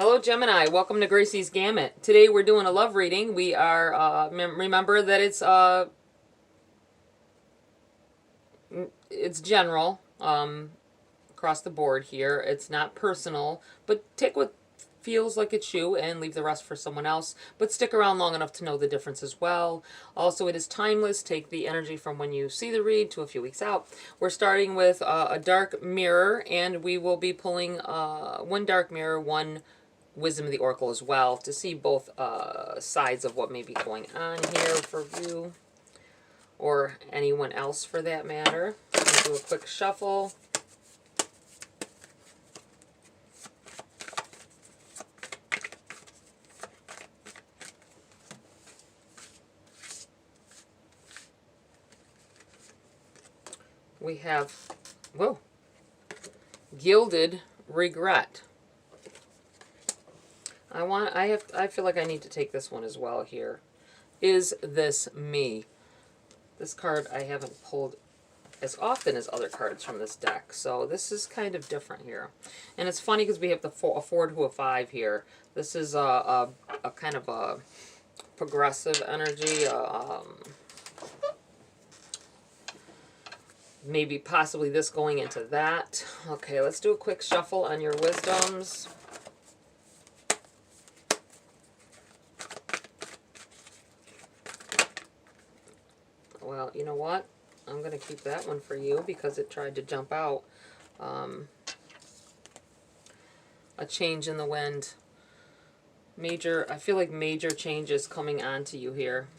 Hello, Gemini. Welcome to Gracie's Gamut. Today we're doing a love reading. We are, remember that it's general, across the board here. It's not personal, but take what feels like it's you and leave the rest for someone else. But stick around long enough to know the difference as well. Also, it is timeless. Take the energy from when you see the read to a few weeks out. We're starting with a dark mirror, and we will be pulling one dark mirror, one Wisdom of the Oracle as well, to see both sides of what may be going on here for you or anyone else for that matter. I'm going to do a quick shuffle. We have, whoa, Gilded Regret. I feel like I need to take this one as well here. Is this me? This card I haven't pulled as often as other cards from this deck, so this is kind of different here. And it's funny because we have a 4 to a 5 here. This is a kind of a progressive energy, maybe possibly this going into that. Okay, let's do a quick shuffle on your wisdoms. Well, you know what? I'm going to keep that one for you because it tried to jump out. A change in the wind. I feel like major changes coming on to you here.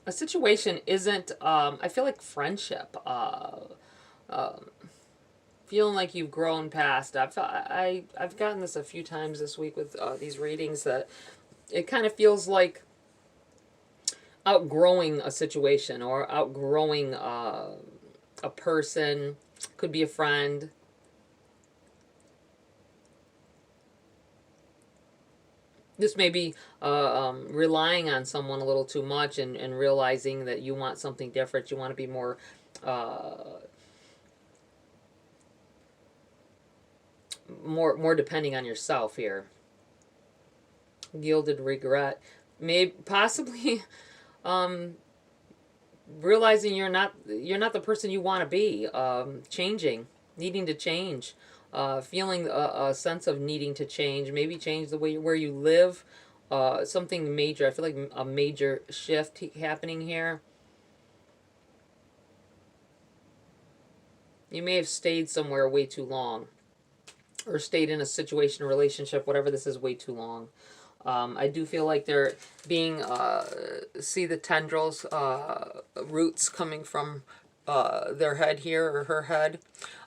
A situation isn't, I feel like friendship. Feeling like you've grown past. I've gotten this a few times this week with these readings, that it kind of feels like outgrowing a situation or outgrowing a person. Could be a friend. This may be relying on someone a little too much and realizing that you want something different. You want to be more more depending on yourself here. Gilded Regret. Maybe possibly realizing you're not the person you want to be. Changing, needing to change. Feeling a sense of needing to change. Maybe change the way where you live. Something major. I feel like a major shift happening here. You may have stayed somewhere way too long, or stayed in a situation, a relationship, whatever this is, way too long. I do feel like they're being, see the tendrils, roots coming from their head here, or her head.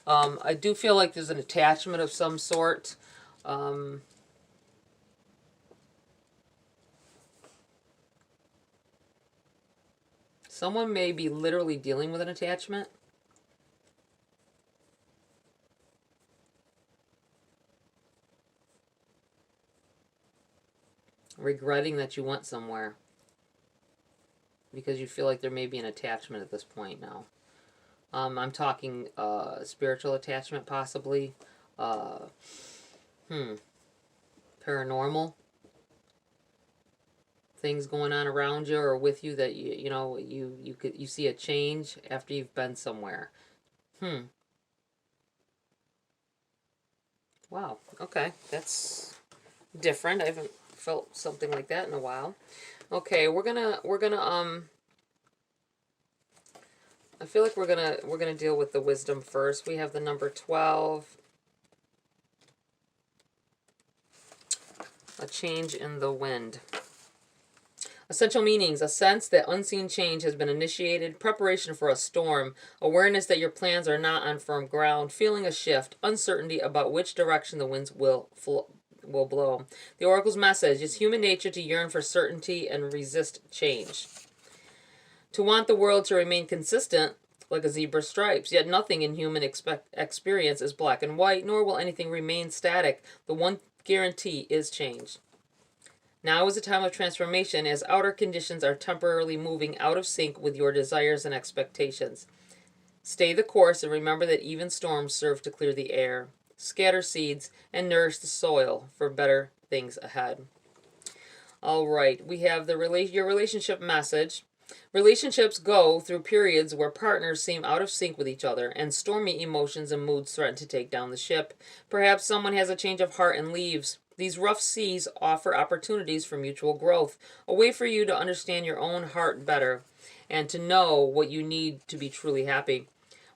I do feel like there's an attachment of some sort. Someone may be literally dealing with an attachment. Regretting that you went somewhere because you feel like there may be an attachment at this point now. I'm talking spiritual attachment, possibly. Paranormal things going on around you or with you, that you see a change after you've been somewhere. Wow. Okay, that's different. I haven't felt something like that in a while. Okay, we're gonna I feel like we're gonna deal with the wisdom first. We have the number 12. A change in the wind. Essential meanings: a sense that unseen change has been initiated, preparation for a storm, awareness that your plans are not on firm ground, feeling a shift, uncertainty about which direction the winds will blow. The oracle's message is human nature to yearn for certainty and resist change. To want the world to remain consistent like a zebra's stripes, yet nothing in human experience is black and white, nor will anything remain static. The one guarantee is change. Now is a time of transformation, as outer conditions are temporarily moving out of sync with your desires and expectations. Stay the course and remember that even storms serve to clear the air, scatter seeds, and nourish the soil for better things ahead. All right, we have your relationship message. Relationships go through periods where partners seem out of sync with each other, and stormy emotions and moods threaten to take down the ship. Perhaps someone has a change of heart and leaves. These rough seas offer opportunities for mutual growth, a way for you to understand your own heart better and to know what you need to be truly happy.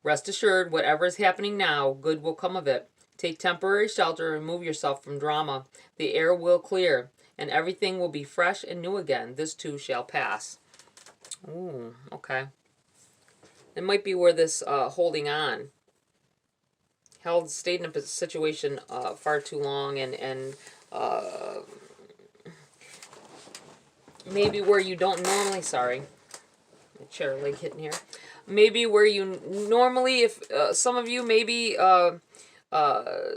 Rest assured, whatever is happening now, good will come of it. Take temporary shelter and remove yourself from drama. The air will clear, and everything will be fresh and new again. This too shall pass. Ooh, okay. It might be where this holding on stayed in a situation far too long, and maybe where you don't normally, sorry, my chair leg hitting here. Maybe where you normally, if some of you maybe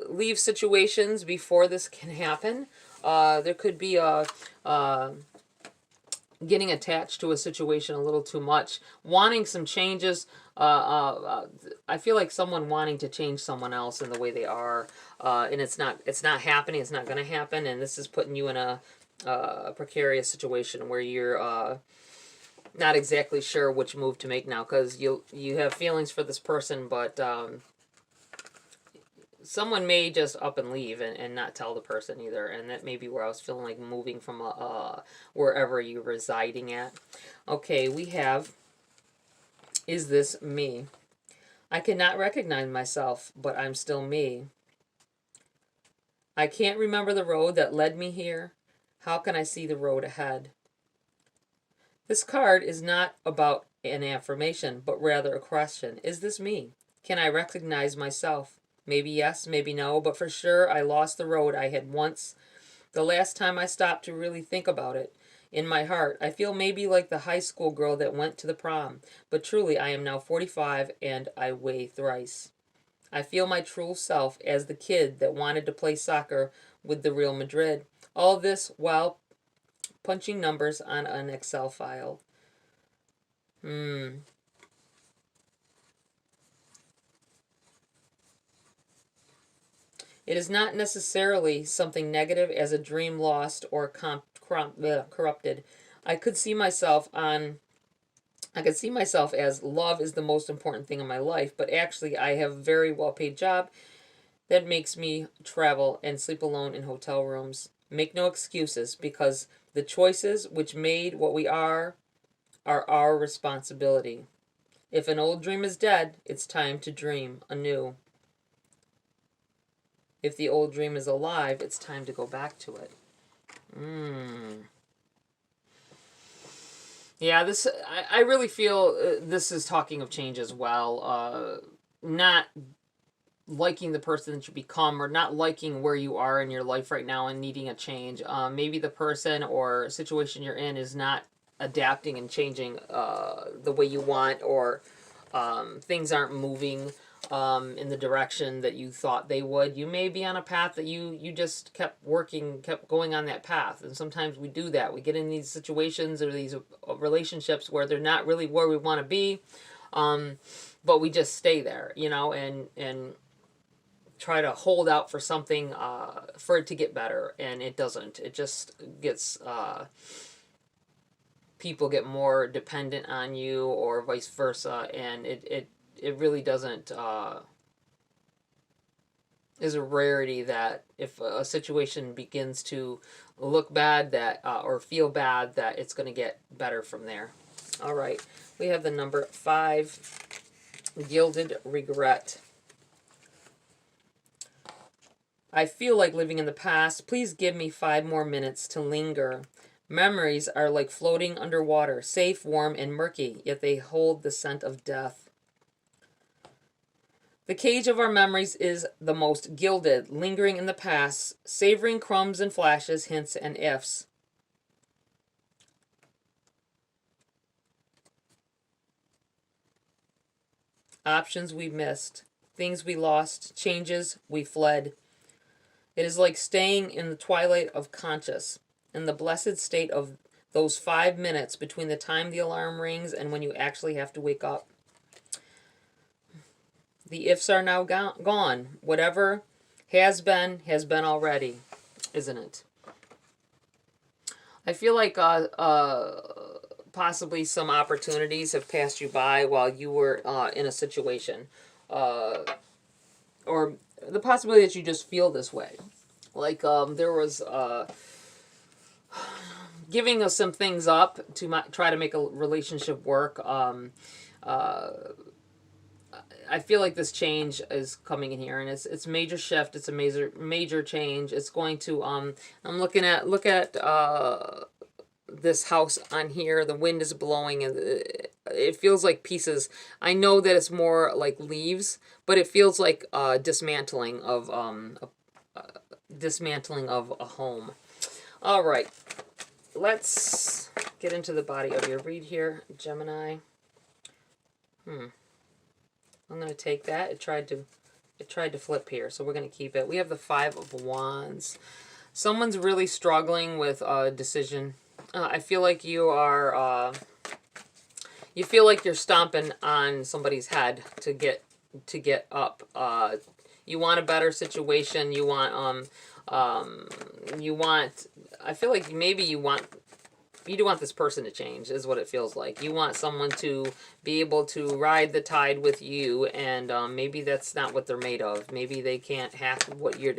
leave situations before this can happen. There could be a getting attached to a situation a little too much, wanting some changes. I feel like someone wanting to change someone else in the way they are, and it's not happening. It's not going to happen, and this is putting you in a precarious situation where you're not exactly sure which move to make now, because you have feelings for this person, but someone may just up and leave and not tell the person either, and that may be where I was feeling like moving from wherever you're residing at. Okay, we have, is this me? I cannot recognize myself, but I'm still me. I can't remember the road that led me here. How can I see the road ahead? This card is not about an affirmation, but rather a question. Is this me? Can I recognize myself? Maybe yes, maybe no, but for sure I lost the road I had once. The last time I stopped to really think about it. In my heart, I feel maybe like the high school girl that went to the prom, but truly I am now 45 and I weigh thrice. I feel my true self as the kid that wanted to play soccer with the Real Madrid. All this while punching numbers on an Excel file. It is not necessarily something negative as a dream lost or corrupted. I could see myself as love is the most important thing in my life, but actually I have a very well-paid job that makes me travel and sleep alone in hotel rooms. Make no excuses, because the choices which made what we are our responsibility. If an old dream is dead, it's time to dream anew. If the old dream is alive, it's time to go back to it. Yeah, I really feel this is talking of change as well. Not liking the person that you become, or not liking where you are in your life right now and needing a change. Maybe the person or situation you're in is not adapting and changing the way you want, or things aren't moving in the direction that you thought they would. You may be on a path that you just kept going on that path. And sometimes we do that. We get in these situations or these relationships where they're not really where we want to be, but we just stay there, and try to hold out for something for it to get better, and it doesn't. It just gets people get more dependent on you, or vice versa, and it really doesn't is a rarity that if a situation begins to look bad, that or feel bad, that it's going to get better from there. All right, we have the number 5, Gilded Regret. I feel like living in the past. Please give me 5 more minutes to linger. Memories are like floating underwater, safe, warm, and murky, yet they hold the scent of death. The cage of our memories is the most gilded, lingering in the past, savoring crumbs and flashes, hints and ifs. Options we missed, things we lost, changes we fled. It is like staying in the twilight of conscious, in the blessed state of those 5 minutes between the time the alarm rings and when you actually have to wake up. The ifs are now gone. Whatever has been already, isn't it? I feel like possibly some opportunities have passed you by while you were in a situation. Or the possibility that you just feel this way. Like there was giving us some things up to try to make a relationship work. I feel like this change is coming in here, and it's a major shift. It's a major change. It's going to I'm looking at this house on here. The wind is blowing, and it feels like pieces. I know that it's more like leaves, but it feels like dismantling of a home. All right, let's get into the body of your read here, Gemini. I'm going to take that. It tried to flip here, so we're going to keep it. We have the Five of Wands. Someone's really struggling with a decision. I feel like you are you feel like you're stomping on somebody's head to get up. You want a better situation. You want I feel like maybe you do want this person to change, is what it feels like. You want someone to be able to ride the tide with you, and maybe that's not what they're made of. Maybe they can't hack what you're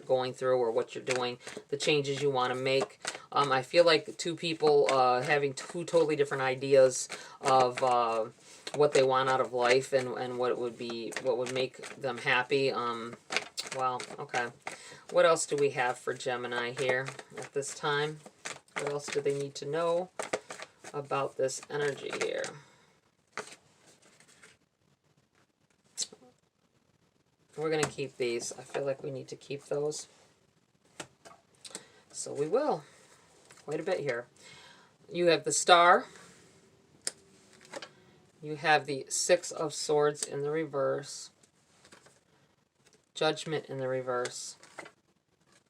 going through or what you're doing, the changes you want to make. I feel like two people having two totally different ideas of what they want out of life and what would make them happy. Wow, okay. What else do we have for Gemini here at this time? What else do they need to know about this energy here? We're going to keep these. I feel like we need to keep those. So we will. Quite a bit here. You have the Star. You have the Six of Swords in the reverse. Judgment in the reverse.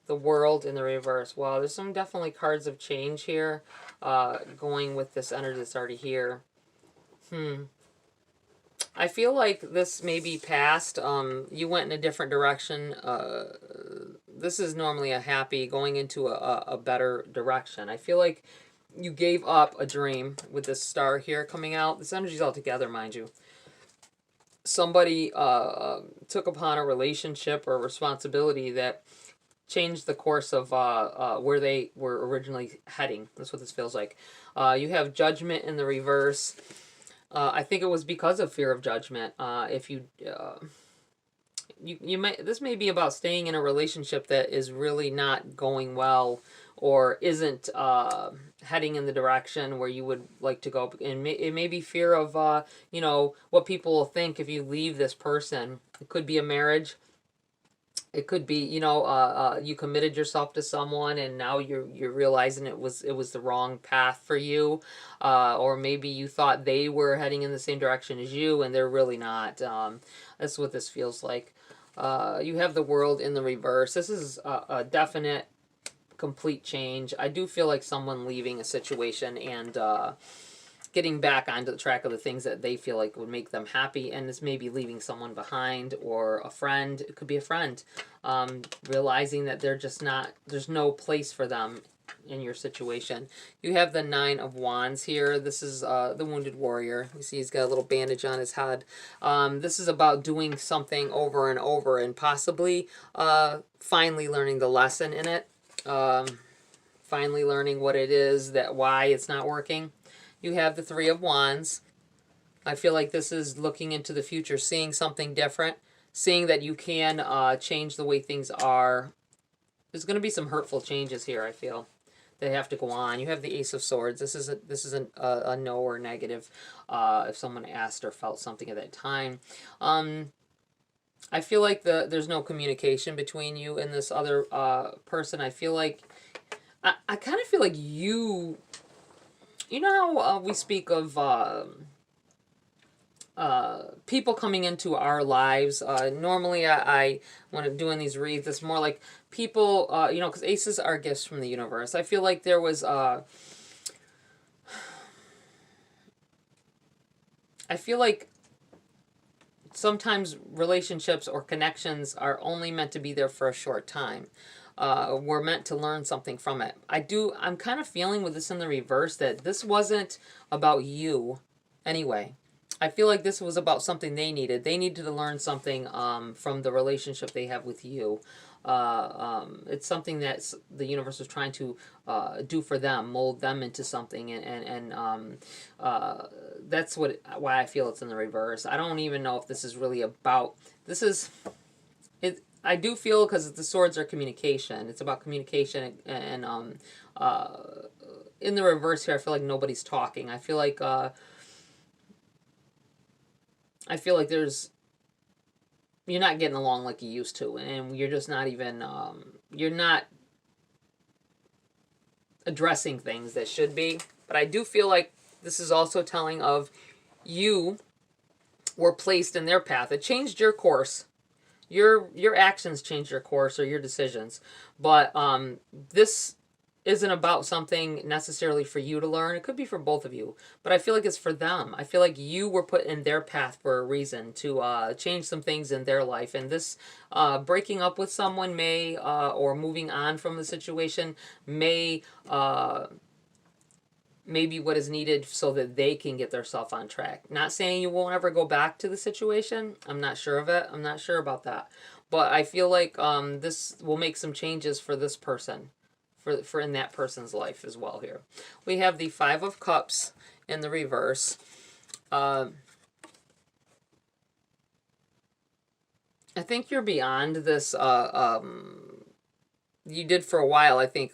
The World in the reverse. Wow, there's some definitely cards of change here going with this energy that's already here. I feel like this may be past. You went in a different direction. This is normally a happy going into a better direction. I feel like you gave up a dream with this Star here coming out. This energy's all together, mind you. Somebody took upon a relationship or a responsibility that changed the course of where they were originally heading. That's what this feels like. You have Judgment in the reverse. I think it was because of fear of judgment. If you this may be about staying in a relationship that is really not going well, or isn't heading in the direction where you would like to go. And it may be fear of what people will think if you leave this person. It could be a marriage. It could be, you committed yourself to someone and now you're realizing it was the wrong path for you. Or maybe you thought they were heading in the same direction as you and they're really not. That's what this feels like. You have the World in the reverse. This is a definite, complete change. I do feel like someone leaving a situation and getting back onto the track of the things that they feel like would make them happy, and this may be leaving someone behind or a friend. It could be a friend. Realizing that they're just not, there's no place for them in your situation. You have the Nine of Wands here. This is the Wounded Warrior. You see he's got a little bandage on his head. This is about doing something over and over and possibly finally learning the lesson in it. Finally learning what it is, why it's not working. You have the Three of Wands. I feel like this is looking into the future, seeing something different, seeing that you can change the way things are. There's going to be some hurtful changes here, I feel. They have to go on. You have the Ace of Swords. This isn't a no or negative if someone asked or felt something at that time. I feel like there's no communication between you and this other person. I feel like, I kind of feel like you know how we speak of people coming into our lives. Normally, when I'm doing these reads, it's more like people, because aces are gifts from the universe. I feel like there was, I feel like sometimes relationships or connections are only meant to be there for a short time. We're meant to learn something from it. I'm kind of feeling with this in the reverse that this wasn't about you anyway. I feel like this was about something they needed. They needed to learn something from the relationship they have with you. It's something that the universe was trying to do for them, mold them into something, and that's why I feel it's in the reverse. I don't even know if this is really about. This is it. I do feel, because the swords are communication. It's about communication, and in the reverse here, I feel like nobody's talking. I feel like there's, you're not getting along like you used to, and you're just not even you're not addressing things that should be. But I do feel like this is also telling of you were placed in their path. It changed your course. Your actions changed your course, or your decisions. But this isn't about something necessarily for you to learn. It could be for both of you, but I feel like it's for them. I feel like you were put in their path for a reason, to change some things in their life. And this breaking up with someone may, or moving on from the situation may be what is needed so that they can get themselves on track. Not saying you won't ever go back to the situation. I'm not sure of it. I'm not sure about that. But I feel like this will make some changes for this person, for in that person's life as well here. We have the Five of Cups in the reverse. I think you're beyond this. You did for a while, I think.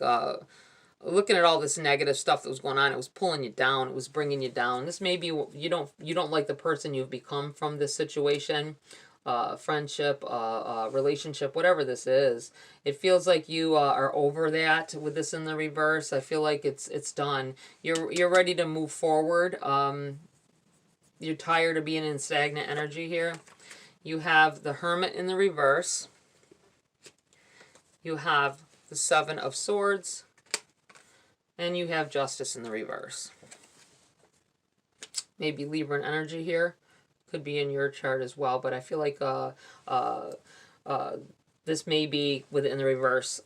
Looking at all this negative stuff that was going on, it was pulling you down. It was bringing you down. This may be, you don't like the person you've become from this situation, friendship, relationship, whatever this is. It feels like you are over that with this in the reverse. I feel like it's done. You're ready to move forward. You're tired of being in stagnant energy here. You have the Hermit in the reverse. You have the Seven of Swords. And you have Justice in the reverse. Maybe Libran energy here. Could be in your chart as well. But I feel like this may be in the reverse.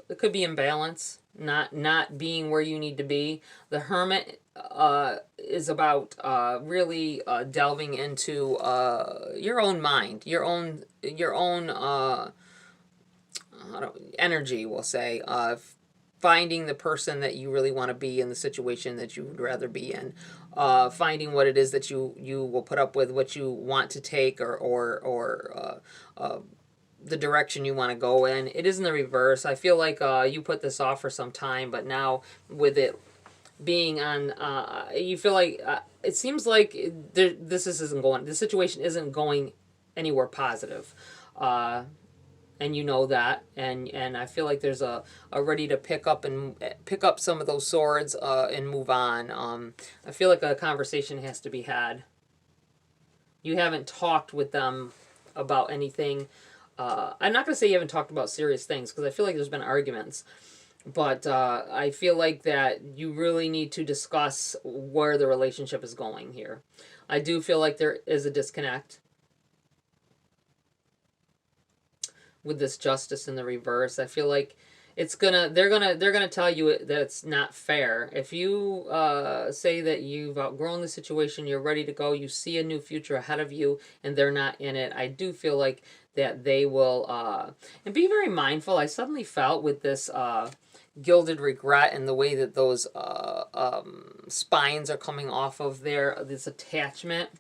It could be imbalance. Not being where you need to be. The Hermit is about really delving into your own mind. Your own energy, we'll say. Finding the person that you really want to be in the situation that you would rather be in. Finding what it is that you will put up with, what you want to take, or the direction you want to go in. It is in the reverse. I feel like you put this off for some time, but now with it being on, you feel like it seems like this situation isn't going anywhere positive. And you know that, and I feel like there's a ready to pick up some of those swords and move on. I feel like a conversation has to be had. You haven't talked with them about anything. I'm not going to say you haven't talked about serious things, because I feel like there's been arguments. But I feel like that you really need to discuss where the relationship is going here. I do feel like there is a disconnect with this Justice in the reverse. I feel like they're gonna tell you that it's not fair. If you say that you've outgrown the situation, you're ready to go, you see a new future ahead of you, and they're not in it, I do feel like that they will and be very mindful. I suddenly felt with this gilded regret and the way that those spines are coming off of this attachment,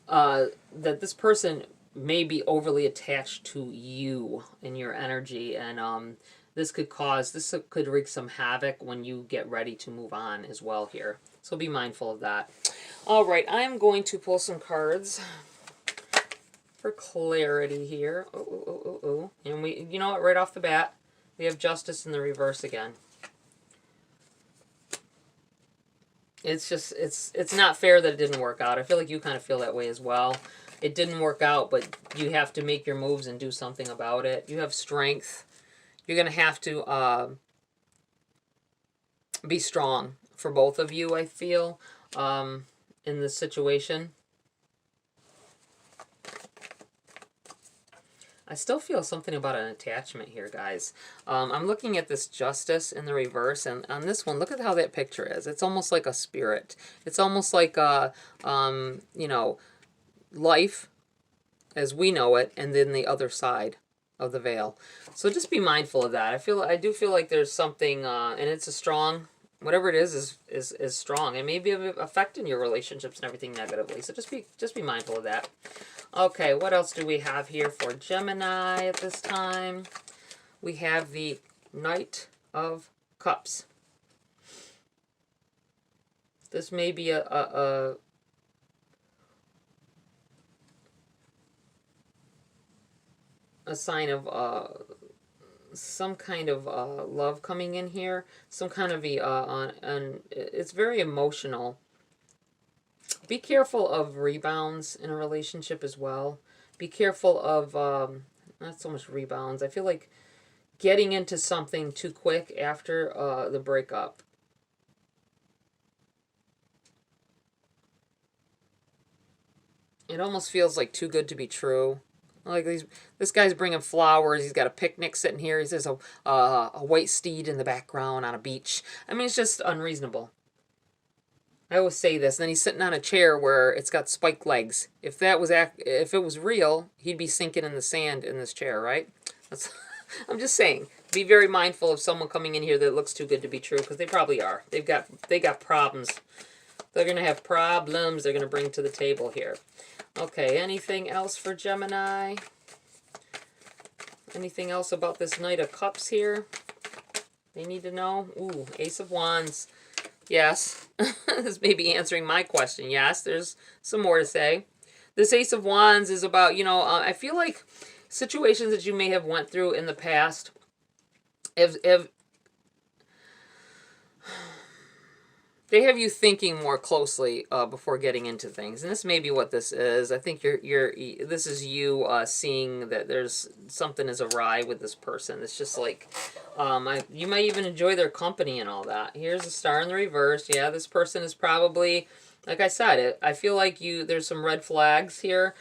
that this person may be overly attached to you and your energy, and this could wreak some havoc when you get ready to move on as well here. So be mindful of that. All right, I am going to pull some cards for clarity here. And you know what, right off the bat, we have Justice in the reverse again. It's just, it's not fair that it didn't work out. I feel like you kind of feel that way as well. It didn't work out, but you have to make your moves and do something about it. You have strength. You're going to have to be strong for both of you, I feel, in this situation. I still feel something about an attachment here, guys. I'm looking at this Justice in the reverse, and on this one, look at how that picture is. It's almost like a spirit. It's almost like a, you know, life as we know it, and then the other side of the veil. So just be mindful of that. I do feel like there's something, and it's a strong, whatever it is strong. It may be affecting your relationships and everything negatively. So just be mindful of that. Okay, what else do we have here for Gemini at this time? We have the Knight of Cups. This may be a sign of some kind of love coming in here. Some kind of it's very emotional. Be careful of rebounds in a relationship as well. Be careful of, not so much rebounds. I feel like getting into something too quick after the breakup. It almost feels like too good to be true. Like this guy's bringing flowers. He's got a picnic sitting here. He says a white steed in the background on a beach. I mean, it's just unreasonable. I always say this. And then he's sitting on a chair where it's got spiked legs. If it was real, he'd be sinking in the sand in this chair, right? I'm just saying. Be very mindful of someone coming in here that looks too good to be true, because they probably are. They got problems. They're gonna have problems. They're gonna bring to the table here. Okay. Anything else for Gemini? Anything else about this Knight of Cups here? They need to know. Ooh, Ace of Wands. Yes, this may be answering my question. Yes, there's some more to say. This Ace of Wands is about, I feel like situations that you may have went through in the past they have you thinking more closely before getting into things, and this may be what this is. I think this is you seeing that there's something is awry with this person. It's just like you might even enjoy their company and all that. Here's a star in the reverse. Yeah, this person is probably, like I said, I feel like there's some red flags here.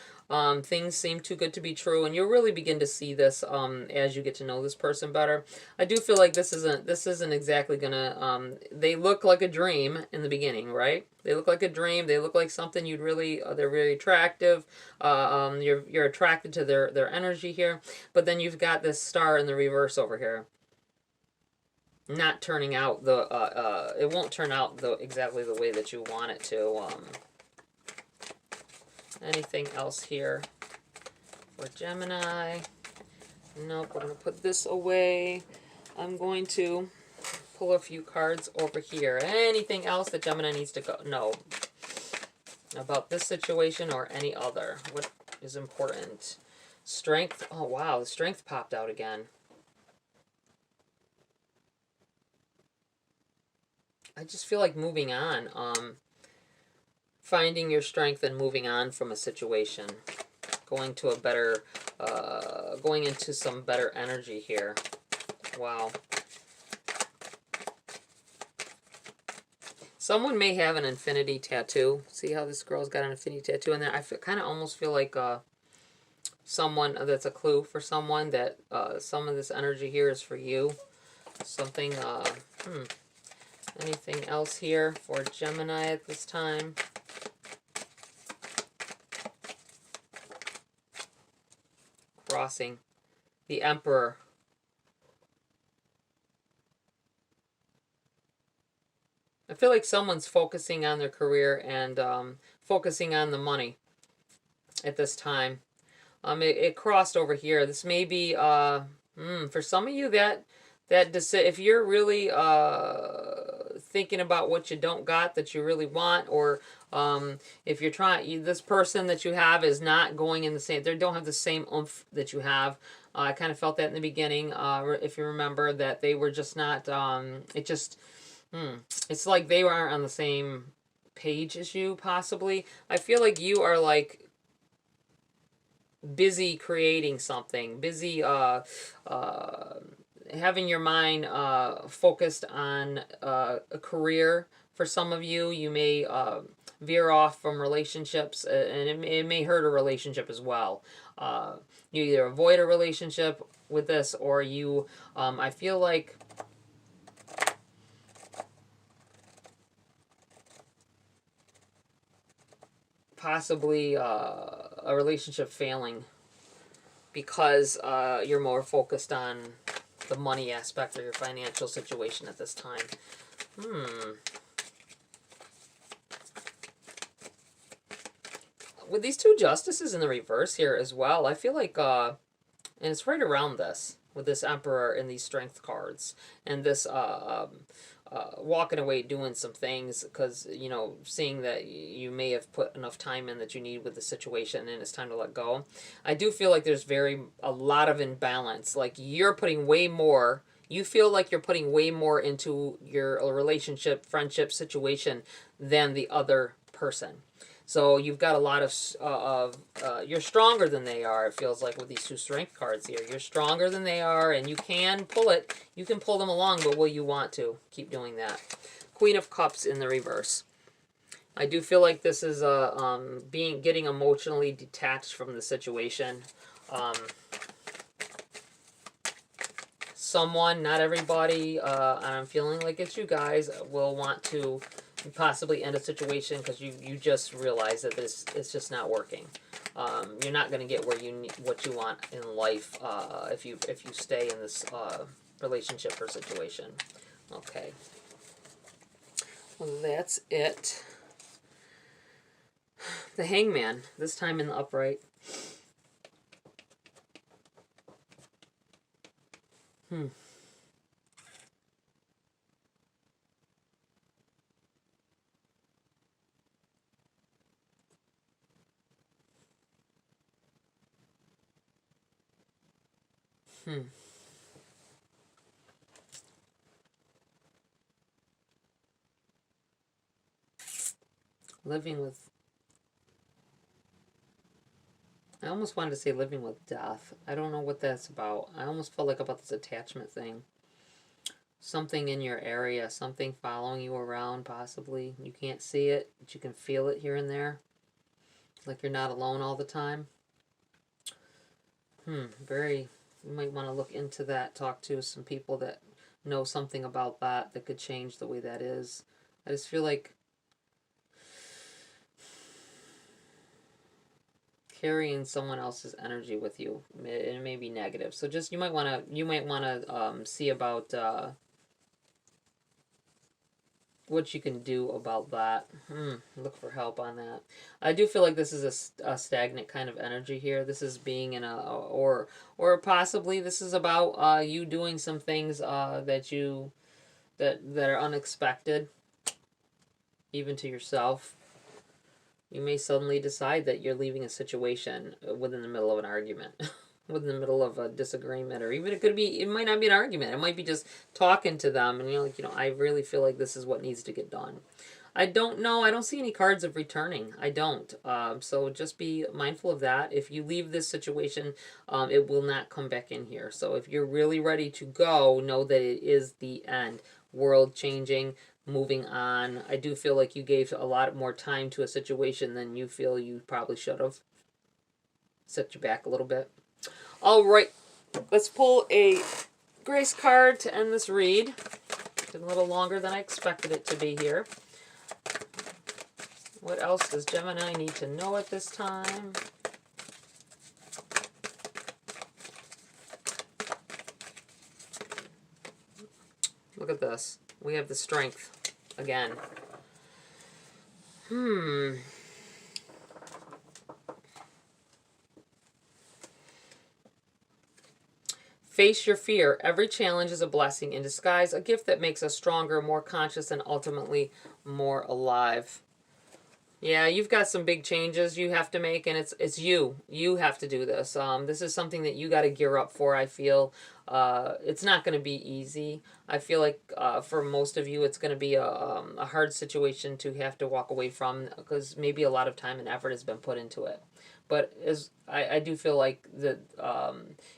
Things seem too good to be true, and you'll really begin to see this as you get to know this person better. I do feel like this isn't exactly gonna. They look like a dream in the beginning, right? They look like a dream. They look like something you'd really. They're really attractive. You're attracted to their energy here, but then you've got this star in the reverse over here. Not turning out it won't turn out exactly the way that you want it to. Anything else here for Gemini? Nope, we're going to put this away. I'm going to pull a few cards over here. Anything else that Gemini needs to know about this situation or any other? What is important? Strength. Oh, wow. The strength popped out again. I just feel like moving on. Finding your strength and moving on from a situation. Going to a better, going into some better energy here. Wow. Someone may have an infinity tattoo. See how this girl's got an infinity tattoo in there? I kind of almost feel like someone, that's a clue for someone that some of this energy here is for you. Something, anything else here for Gemini at this time? Crossing. The Emperor. I feel like someone's focusing on their career and focusing on the money at this time. It crossed over here. This may be, for some of you, if you're really thinking about what you don't got that you really want, or if you're trying, this person that you have is not going in the same, they don't have the same oomph that you have. I kind of felt that in the beginning, if you remember, that they were just not, it's like they aren't on the same page as you, possibly. I feel like you are like busy creating something, busy having your mind focused on a career. For some of you, you may veer off from relationships, and it may hurt a relationship as well. You either avoid a relationship with this, or you, I feel like possibly a relationship failing because you're more focused on the money aspect of your financial situation at this time. With these two justices in the reverse here as well, I feel like, and it's right around this, with this Emperor and these Strength cards, and this walking away doing some things because, you know, seeing that you may have put enough time in that you need with the situation and it's time to let go. I do feel like there's a lot of imbalance. Like you're putting way more, you feel like you're putting way more into your relationship, friendship situation than the other person. So you've got a lot of, you're stronger than they are, it feels like, with these two Strength cards here. You're stronger than they are, and you can pull it. You can pull them along, but will you want to keep doing that? Queen of Cups in the reverse. I do feel like this is getting emotionally detached from the situation. Someone, not everybody, and I'm feeling like it's you guys, will want to possibly end a situation because you just realize that it's just not working. You're not going to get what you want in life if you stay in this relationship or situation. Okay, well, that's it. The Hangman, this time in the upright. Living with... I almost wanted to say living with death. I don't know what that's about. I almost felt like about this attachment thing. Something in your area, something following you around, possibly. You can't see it, but you can feel it here and there. Like you're not alone all the time. Very... You might want to look into that, talk to some people that know something about that could change the way that is. I just feel like carrying someone else's energy with you, it may be negative. So just you might want to see about what you can do about that. Look for help on that. I do feel like this is a stagnant kind of energy here. This is being in or possibly this is about you doing some things that are unexpected, even to yourself. You may suddenly decide that you're leaving a situation within the middle of an argument. Within the middle of a disagreement, or even it might not be an argument. It might be just talking to them, and you're like, I really feel like this is what needs to get done. I don't know. I don't see any cards of returning. I don't. So just be mindful of that. If you leave this situation, it will not come back in here. So if you're really ready to go, know that it is the end. World changing, moving on. I do feel like you gave a lot more time to a situation than you feel you probably should have. Set you back a little bit. All right, let's pull a Grace card to end this read. It's been a little longer than I expected it to be here. What else does Gemini need to know at this time? Look at this. We have the Strength again. Face your fear. Every challenge is a blessing in disguise, a gift that makes us stronger, more conscious, and ultimately more alive. Yeah, you've got some big changes you have to make, and it's you. You have to do this. This is something that you got to gear up for, I feel. It's not going to be easy. I feel like for most of you, it's going to be a hard situation to have to walk away from because maybe a lot of time and effort has been put into it. But I do feel like that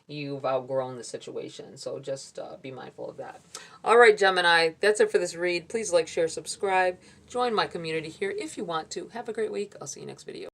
you've outgrown the situation. So just be mindful of that. All right, Gemini, that's it for this read. Please like, share, subscribe. Join my community here if you want to. Have a great week. I'll see you next video.